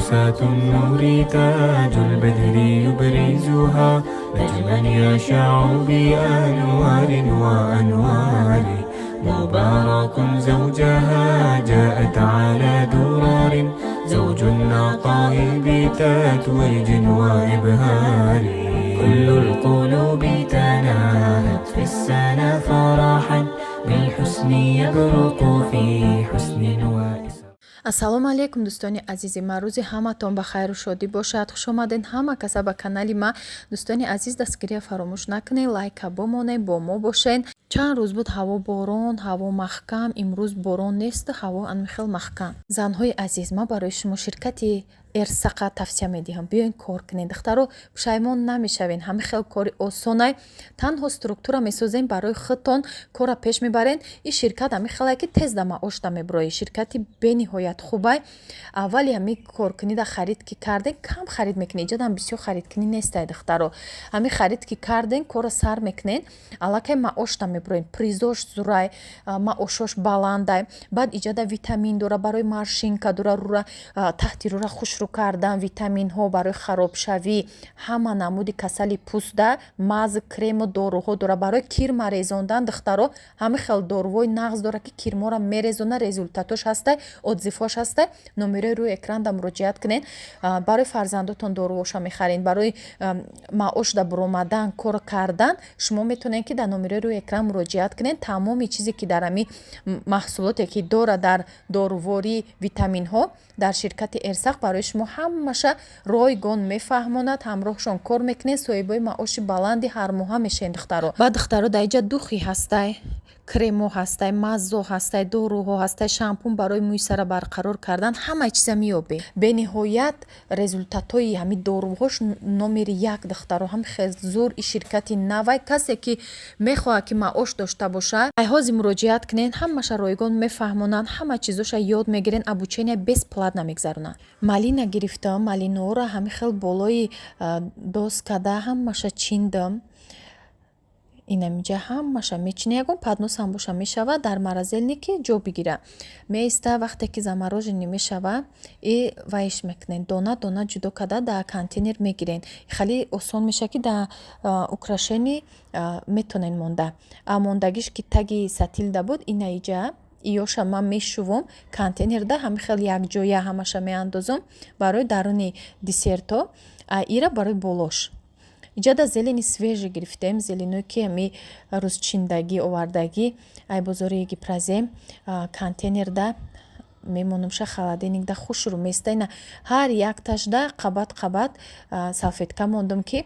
عروسة النور تاج البدر يبرزها نجما يشع بأنوار وأنوار مبارك زوجها جاءت على درار زوج النقاء بتتويج وإبهار كل القلوب تناهت في السنة فرحا بالحسن يبرق في حسن وإسر. ассалому алейкум дӯстони азизи ма, рӯзи ҳаматон ба хайру шодӣ бошад. хушомадед ҳама каса ба канали ма. дӯстони азиз, дастгирия фаромӯш накунед, лайка бомонед, бо мо бошед. чанд рӯз буд ҳаво борон, ҳаво маҳкам. имрӯз борон нест, ҳаво анмихел маҳкам. занҳои азиз, ма барои шумо ширкати эрсақа тавсия медиҳам, биёин кор кунед. духтаро пушаймон намешавен, ҳама хел кори осонай. танҳо структура месозем барои худтон, кора пеш мебарен. ин ширкат ҳами хелае ки тез да маош да меброи, ширкати бениҳоят хубай. аввали ҳами коркунида харид ки карден, кам харид мекунед, иҷодам бисёр харидкунӣ нестай духтаро. ҳами харид ки карден, кора сар мекунед, аллакай маош да меброен, призош зурай, маошош баландай. баъд иҷода витамин дора, барои маршинка дора, рура таҳти рура хушрӯ кардан, витаминҳо барои харобшавӣ, ҳама намуди касали пӯста, мазз, крему, доруҳо дора. барои кирма резондан духтаро ҳами хел доруҳои нағз дора ки кирмора мерезона, результатош ҳастай, отзифош ҳастай. номерои рӯи экран да муроҷиат кунед. барои фарзандотон доруҳоша мехаред, барои маош да буромадан, кор кардан, шумо метавонед ки дар номерои рӯи экран муроҷиат кунед. тамоми чизе ки дар ами маҳсулоте ки дора дар доруворӣ, витаминҳо дар ширкати эрсақ барои шумо ҳамаша ройгон мефаҳмонад, ҳамроҳшон кор мекунед, соҳибои маоши баланди ҳармоҳа мешавед духтаро. баъд духтаро дар иҷа духӣ ҳастай, кремо ҳастай, маззо ҳастай, доруҳо ҳастай, шампун барои мӯи сара барқарор кардан, ҳамаи чиза меёбед. бениҳоят результатҳои ҳами доруҳош номери як духтаро, ҳам хеле зур. ин ширкати навай, касе ки мехоҳад ки маош дошта бошад, айҳози муроҷиат кунед, ҳамаша ройгон мефаҳмонанд, ҳама чизоша ёд мегирен, обучения бесплатно мегзаронанд. малина гирифтам, малинаора ҳами хел болои доскада, ҳамаша чиндам. инамиҷа ҳамаша мечинӣ, ягон паднос ҳам боша мешава, дар маразелни ки ҷо бигира меиста. вақте ки замороженӣ мешава, и вайш мекунен, дона дона ҷудо када дар контейнер мегирен. хеле осон меша ки дар украшенӣ метонен монда. амондагиш ки таги сатилда буд, инаиҷа иёша ман мешувам контейнерда, ҳами хел якҷоя ҳамаша меандозам барои даруни десерто, ира барои болош. иҷода зелени свежи гирифтем, зеленое ки ами рӯзчиндагӣ овардагӣ, ай бозори гипразем контейнерда мемонумша холодильникда хушрӯ местайна. ҳар якташда қабат қабат салфетка мондам ки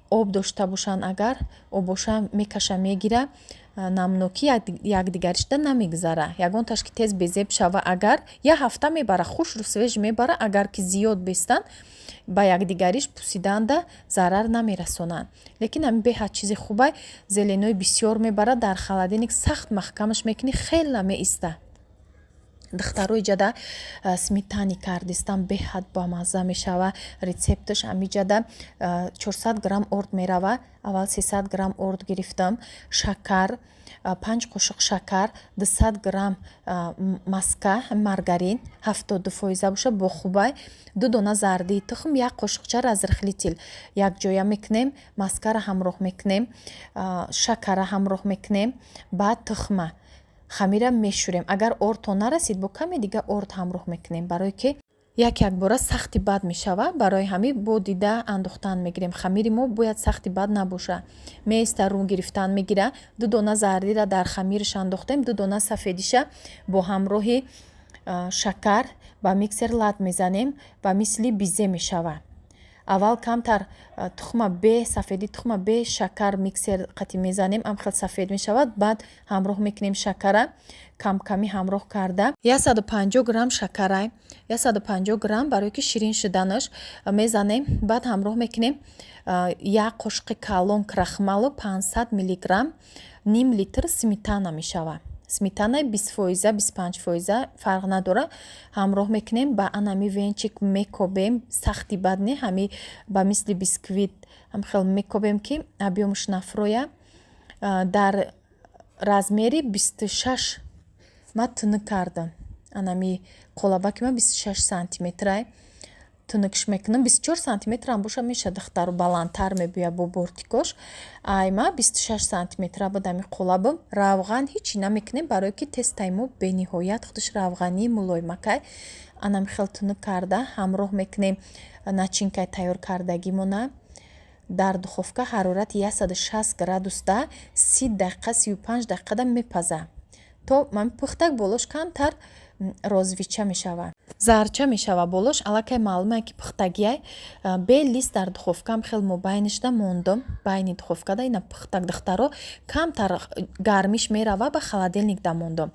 об дошта бошанд, агар обоша мекаша мегира, намнокӣ якдигаришда намегзара. ягонташ ки тез безеб шава, агар я ҳафта мебара, хушрӯ свеж мебара, агар ки зиёд бестанд ба якдигариш пусиданда зарар намерасонанд. лекин ами беҳад чизи хубай, зеленои бисёр мебара, дар холодильник сахт маҳкамаш мекунӣ, хеле меиста. духтаро иҷода сметани кардистан беҳад бамазза мешава. рецепташ амиҷода 400 грамм орд мерава. аввал 300 грамм орд гирифтам, шакар, 5 қошуқ шакар, 200 грамм маска маргарин 70% боша бо хубай, 2 дона зардии тухм, 1 қошуқча разрихлитил якҷоя мекунем, маскара ҳамроҳ мекунем, шакара ҳамроҳ мекунем, баъд тухма хамира мешӯрем. агар ордтон нарасид, бо каме дига орд ҳамроҳ мекунем, барое ки як бора сахти бад мешава. барои ҳамин бо дида андохтан мегирем. хамири мо бояд сахти бад набоша. меиста рун гирифтан мегира. 2 дона зардира дар хамириш андохтем, 2 дона сафедиша бо ҳамроҳи шакар ба миксер лад мезанем ва мисли бизе мешава. аввал камтар тухма бе сафеди тухма бе шакар миксер қати мезанем, амхел сафед мешавад. баъд ҳамроҳ мекунем шакара, камками ҳамроҳ карда 150 грамм шакара, 150 грамм барое ки ширин шуданаш мезанем. баъд ҳамроҳ мекунем 1 қошуқи калон крахмалу 500 миллиграмм, ним литр сметана мешава. сметанаи 20%, 25% фарқ надора. ҳамроҳ мекунем ба анами венчик мекобем, сахти бад не, ҳами ба мисли бисквит ҳамхел мекобем ки объёмаш нафроя. дар размери 26 ма тӯнук кардам. анами қолаба ки ма 26 сантиметрай. тунукш мекунам. 24 сантиметр ам боша меша духтару баландтар мебия бо бортикош. Айма 26 сантиметр буд ами қулабам. Равған ҳичи намекунем барое ки тестаи мо бениҳоят худаш равғани мулоимакай анам хел тунук карда ҳамроҳ мекунем начинкаи тайёр кардагимона дар духовка ҳарорати 160 градусда 30 дақиқа 35 дақиқада мепаза то ман пухтак болош камтар розвича мешава зарча мешава болош аллакай маълуме ки пухтагия бе лист дар духовкам хел мубайнишда мондам байни духовкада ина пухтак духтаро камтар гармиш мерава ба холодильник да мондам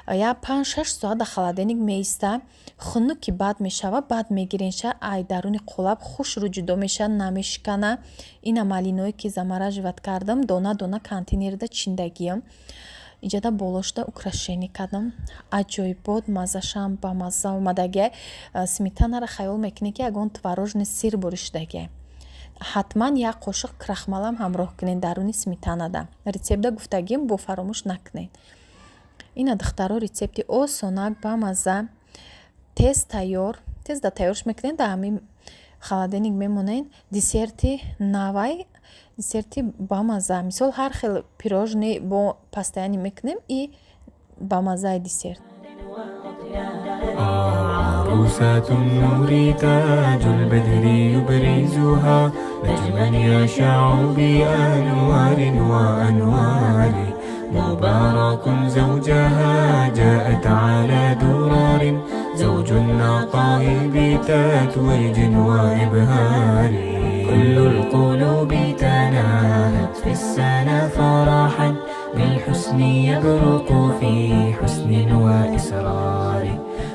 я 5-6 соат дар холодильник меиста хунуки бад мешава бад мегиренша ай даруни қулаб хушру ҷудо меша намешкана ина малиное ки замара живат кардам дона дона контейнерда чиндагиям иҷада болошда украшение кардам аҷоибот мазашам ба маза омадагия сметанара хаёл мекунед ки ягон творожный сир буришдагия ҳатман як қошиқ крахмалам ҳамроҳ кунед даруни сметанада рецепта гуфтагим бо фаромӯш накунед ина духтаро рецепти осонак ба маза тез тезда тайёрш мекунед дар ҳамин холодильник мемонед десерти навай десерти ба маза мисол ҳар хел пирожни бо пастаяни мекунем и ба мазаи десерт عروسة النور تاج البدر يبرزها نجما يشع بأنوار وأنوار مبارك زوجها جاءت على درار زوج النقائب تتويج وإبهار كل القلوب تناهت في السنة فرحا بالحسن يبرق في حسن وإسرار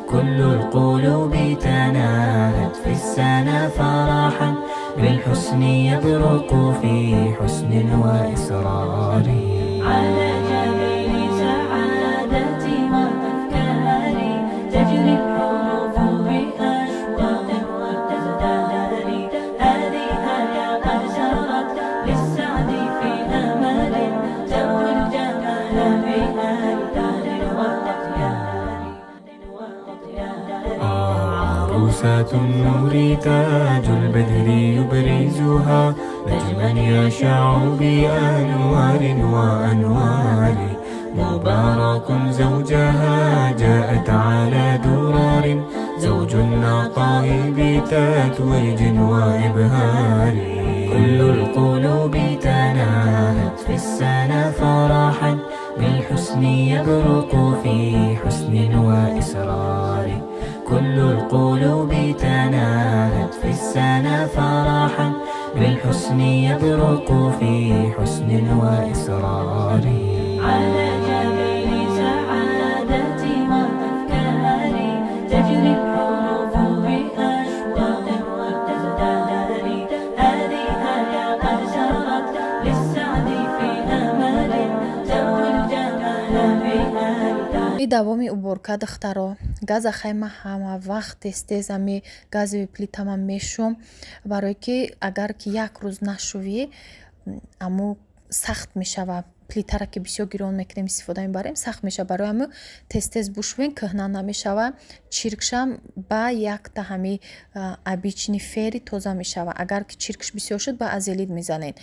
كل القلوب تناهت في السنة فرحا بالحسن يبرق في حسن وإسرار على جبل سعادتي وأفكاري تجري الحروف بأشواق وتزدهر هذه يا قد سرت للسعد في أمل تروي الجمال بألدان وأطيار عروسة النور تاج البدر يبرزها نجما يشع بأنوار وأنوار مبارك زوجها جاءت على درار زوج النقائب تتويج وإبهار كل القلوب تناهت في السنة فرحا بالحسن يبرق في حسن وإسرار كل القلوب تناهت في السنة فرحا بالحسن يبرق في حسن وإسرار على جبل سعادتي وأفكاري تجري الحروف بأشواق وتزدهر هذه يا قد سرت للسعد في أمل تروي الجمال بألدان и давоми уборка духтаро газа хайма ҳама вақт тез ами газови плитама мешум барое ки агар ки як рӯз нашувӣ аму сахт мешава плитара ки бисёр гирон мекунем истифода мебарем сахт мешава барои аму тез бушувем кӯҳна намешава чиркшам ба якта ҳами обични фери тоза мешава агар ки чиркш бисёр шуд ба азелит мезанед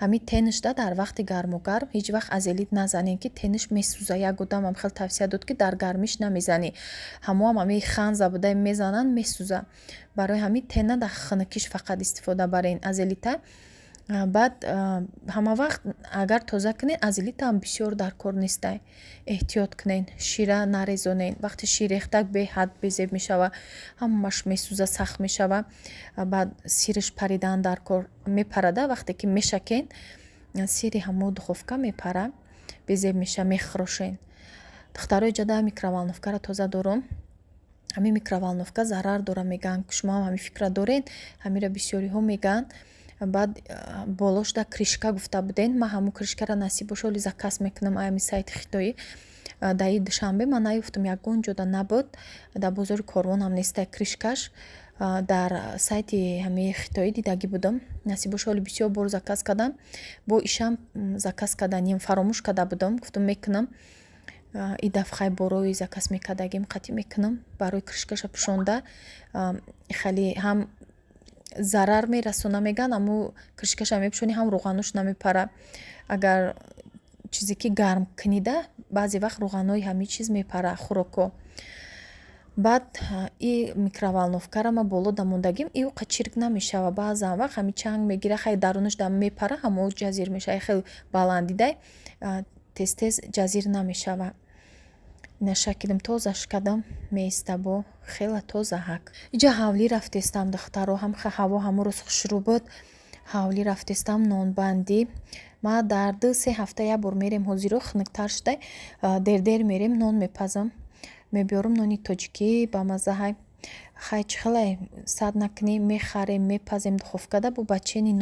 ҳами тенишда дар вақти гармугарм ҳеҷ вақт азелит назанем ки тениш месӯза як одамам хел тавсия дод ки дар гармиш намезанӣ ҳамоам ҳами хан забуда мезананд месӯза барои ҳами тена дар хунукиш фақат истифода барен азелита баъд ҳама вақт агар тоза кунед азелитаам бисёр дар кор нестай эҳтиёт кунед шира нарезонед вақти шир рехта беҳад безеб мешава ҳамаш месӯза сахт мешава баъд сириш паридан дар кор мепарада вақте ки мешакен сири ҳамо духовка мепара безеб меша мехӯрошен духтаро иҷада микроволновкаро тоза дорам ҳами микроволновка зарар дора мегӯянд шумоам ҳами фикра доред ҳамира бисёриҳо мегӯянд баъд болошда кришка гуфта буден ман ҳамун кришкара насиб бошоли заказ мекунам аями сайти хитоӣ даи душанбе ман наёфтам ягон ҷода набуд дар бозори корвон ҳам нестай кришкаш дар сайти ҳамаи хитоӣ дидагӣ будам насиб бошоли бисёр бор заказ кардам бо ишам заказ карданим фаромӯш карда будам гуфтам мекунам и дафъаи борои заказ мекардагим қатъӣ мекунам барои кришкаша пӯшонда хеле ҳам зарар мерасона мегӯянд аммо кришкаша мепӯшонӣ ҳам рӯғануш намепара агар чизе ки гарм кунида баъзе вақт рӯғанои ҳамин чиз мепара хӯроко баъд и микроволновкара ма боло дамондагим и уқа чирк намешава баъзан вақт ҳамин чанг мегира хай дарунаш дам мепара ҳамо ҷазир мешава хеле баландидай тез тез ҷазир намешава ина шакилим тозаш кардам меиста бо хела тоза ҳак иҷа ҳавлӣ рафтестам духтаро ҳам ҳаво ҳамон рӯз хушрӯ буд ҳавлӣ рафтестам нонбандӣ ма дар 2-3 ҳафта як бор мерем ҳозиро хунуктар шудай дер мерем нон мепазам мебиёрам нони тоҷикӣ ба мазза хай чӣ хеле сад накунӣ мехарем мепазем духовкада бо бачени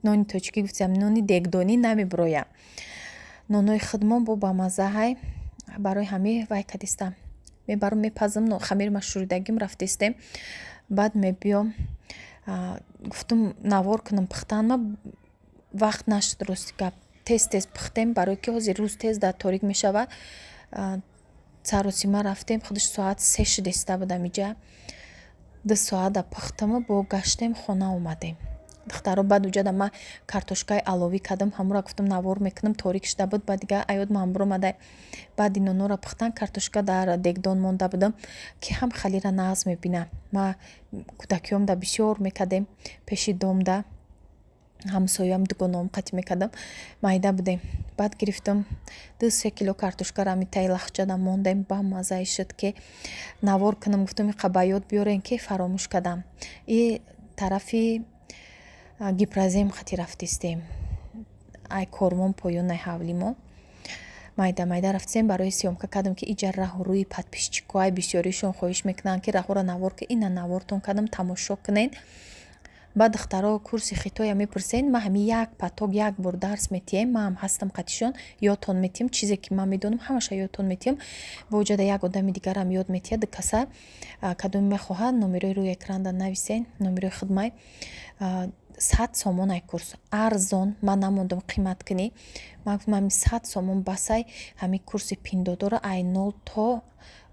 нони тоҷикӣ гуфтам нони дегдонӣ намебироя нонои худмон бо ба мазза барои ҳамӣ вай кадистам мебарам мепазам хамирма шӯридагим рафтестем баъд мебиём гуфтам навор кунам пухтанма вақт нашуд рости гап тез пухтем барое ки ҳозир рӯз тез дар торик мешава саросима рафтем худаш соат 3 шуд иста будам иҷа 2 соата пухтама бо гаштем хона омадем духтаро баъд уҷада ма картошкаи аловӣ кардам ҳамора гуфтам навор мекунам торик шуда буд баъд дига аёдмам биромада баъди нонора пухтан картошка дар дегдон монда будам ки ҳам халира нағз мебина ма кӯдакиёмда бисёр мекардем пеши домда ҳамсоям дугонаам қатӣ мекардам майда будем баъд гирифтам 2-3 кило картошкара митай лахчада мондем ба маззаи шуд ки навор кунам гуфтам иқа ба ёд биёрем ки фаромӯш кардам и тарафи гипразем қатӣ рафтистем ай кормон поёнаи ҳавли мо майда рафтистем барои сёмка кардам ки иҷа раҳу рӯи подписчикоай бисёришон хоҳиш мекунанд ки раҳора навор ки ина навортон кардам тамошо кунед баъд духтаро курси хитоя мепурсед ма ҳами як поток як бор дарс метиҳем ма ҳам ҳастам қатишон ёдтон метиҳам чизе ки ман медонам ҳамаша ёдтон метиҳам бо ҷада як одами дигарам ёд метиҳад каса кадоме мехоҳад номерои рӯи экранда нависен номерои худмай 100 сомон ай курс арзон ман намондам қимат кунӣ ман гуфтам 100 сомон басай ҳами курси пиндодора ай 0 то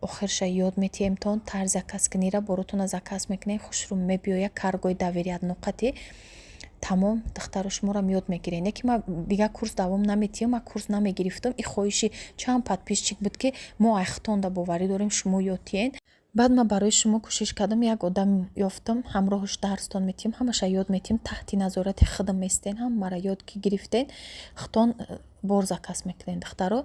охирша ёд метиҳемтон тарз заказ кунира боротона заказ мекунем хушрӯ мебиёя каргои доверият ноқатӣ тамом духтаро шуморам ёд мегирем яке ма дига курс давом наметиҳам ма курс намегирифтам и хоҳиши чанд подписчик буд ки мо айхтонда боварӣ дорем шумо ёд тиҳен баъд ман барои шумо кӯшиш кардам як одам ёфтам ҳамроҳаш дарстон метиҳам ҳамаша ёд метиҳам таҳти назорати худам местен ҳамара ёд ки гирифтен хтон бор заказ мекунен духтаро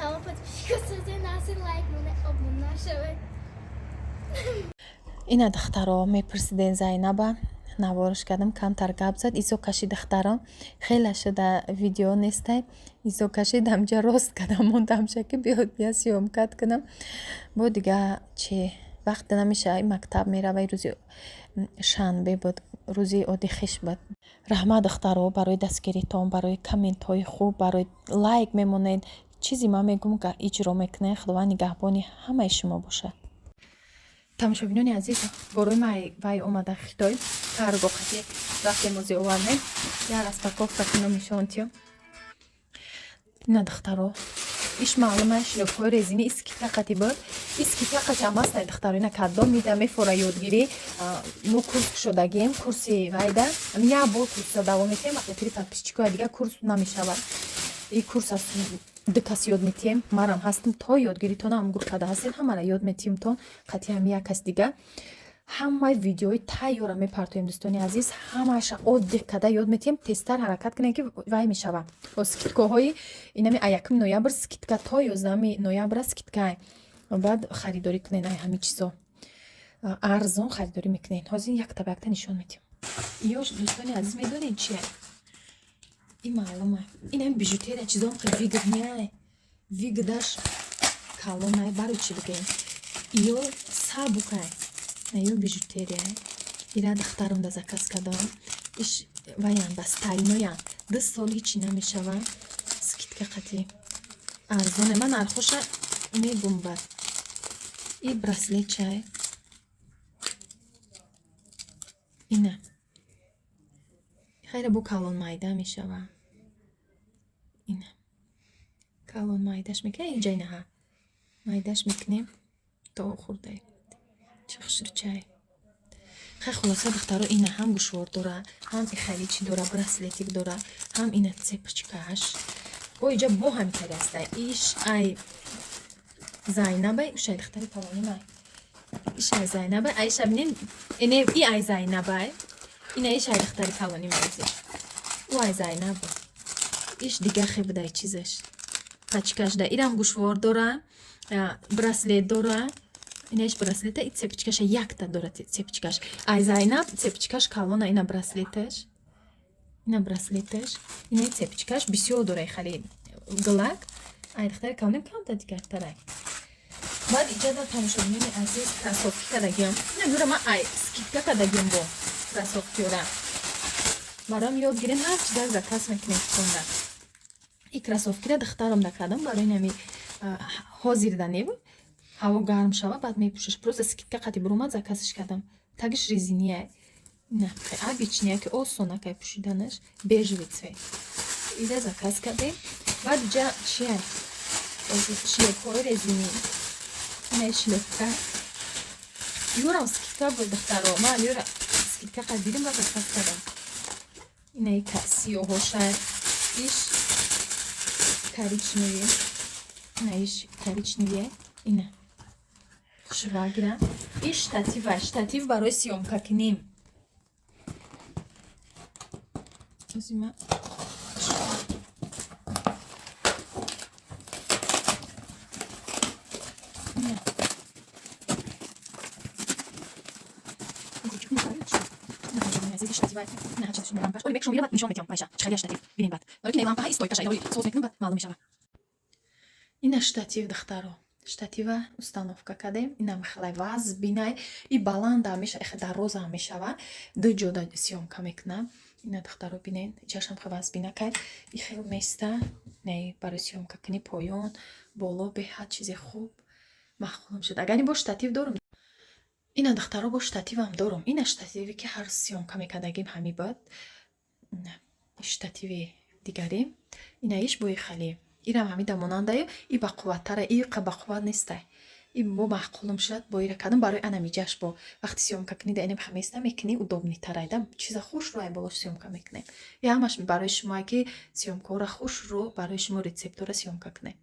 Салом подписчикам наср лайк муне обмон нашавед. ина духтаро мепурсиден Зайнаба навориш кардам камтар гап зад изо каши духтарам хеле шуда видео нестай изо кашидам ҷа рост кардам мондамша ки бия сёмкат кунам бо дига чи вақт намеша мактаб меравай рӯзи шанбе буд рӯзи оди хиш буд раҳмат духтаро барои дастгиритон барои комментҳои хуб барои лайк мемонед чизи ман мегум иҷро мекунед худованд нигаҳбони ҳамаи шумо бошад тамошобинони азиз борои вай омада хитой каргоқати вақте мози овардем я распаковка кунам нишонтиё ина духтаро иш маълумай шлёпҳои резини искитка қати буд искитка қати ам аст духтаро ина каддом мида мефора ёдгирӣ мо курс кушодагием курси вайда я бор курса давом метиҳем вақте пири подписчикоя дига курс намешавад и курс аст ду кас ёд метиҳем марам ҳастам то ёдгиритона ам группада ҳастем ҳамара ёд метиҳемтон қати ҳам як кас дига ҳамаи видеои тайёра мепартоем дӯстони азиз ҳамааша одди када ёд метиҳем тезтар ҳаракат кунем ки вай мешава бо скидкаҳои инами 1 ноябр скидка то 11 ноябр скидка баъд харидорӣ кунен ай ҳами чизо арзон харидорӣ мекунен ҳозир якта ба якта нишон медиҳам ёш дӯстони азиз медонед чия и маълума инам бижутерия чизом ки вигдняй вигдаш калонай бару чи бигем ё сабукай ё бижутерия ира духтарам да заказ кардам иш ваян ба сталиноян 2 сол ҳичи намешава скидка қати арзоне ман нархоша мегум ба и браслет чай ина хайра бо калон майда мешава ина калон майдаш мекунем инҷа инаҳа майдаш мекунем то хурдай чахширчай хай хулоса духтаро ина ҳам гушвор дора ҳам хеле чи дора браслетик дора ҳам ина цепочкаш о инҷа бо ҳами тари астай иш ай зайнабай ушай духтари палонимай иш ай зайнабай айша бинен эне и ай зайнабай ина иш ай духтари палонимай у ай зайнаба иш дигархе будай чизаш пачкаш да ирам гушвор дора браслет дора инаш браслета и цепочкаша якта дора цепочкаш ай зайнаб цепочкаш калона ина браслеташ ина цепочкаш бисёр дора хали глак ай духтари калоним камта дигартарай баъд иҷада тамошобинини азиз кроссовки кардагиам надура ма ай скидка кардагиам бо кроссовкиора бароям ёд гирем ҳар чи дар заказ мекунем хонда и кроссовкира духтарам накардам барои нами ҳозир данеб ҳаво гарм шава баъд мепӯшаш просто скидка қати буромад заказаш кардам тагиш резинияй обичная ки осонакай пӯшиданаш бежевый цвет ида заказ кардем баъд иҷа чия шлепҳои резини ина шлепка юрам скидка буд духтаро ман юра скидка қадирим ва заказ кардам ина сиёҳошай иш коричневый ина иш коричневый ина хушвагира иш штатив барои съёмка кунем зима ина штатив духтаро штатива установка кардем ина мехелай ваз бинай и баланда меша дароза мешава ду ҷода съёмка мекунам ина духтаро бинен ҷашам ваз бинакай и хел места не барои съёмка куни поён боло беҳад чизи хуб махулам шуд агари бо штатив дорум ина духтаро бо штативам дорум ина штативе ки ҳар съёмка мекардагим ҳами буд штативи дигари ина иш бои хали ирам ҳамида монандаю и бақувваттара и бақувват нестай и бо маҳқулум шуд бо ира кардам барои анами ҷаш бо вақти съёмка кунида инам ҳаместа мекуни удобнитарайда чиза хушрӯ ай болош съёмка мекунем я ҳамаш барои шумое ки съёмкаора хушрӯ барои шумо рецептора съёмка кунем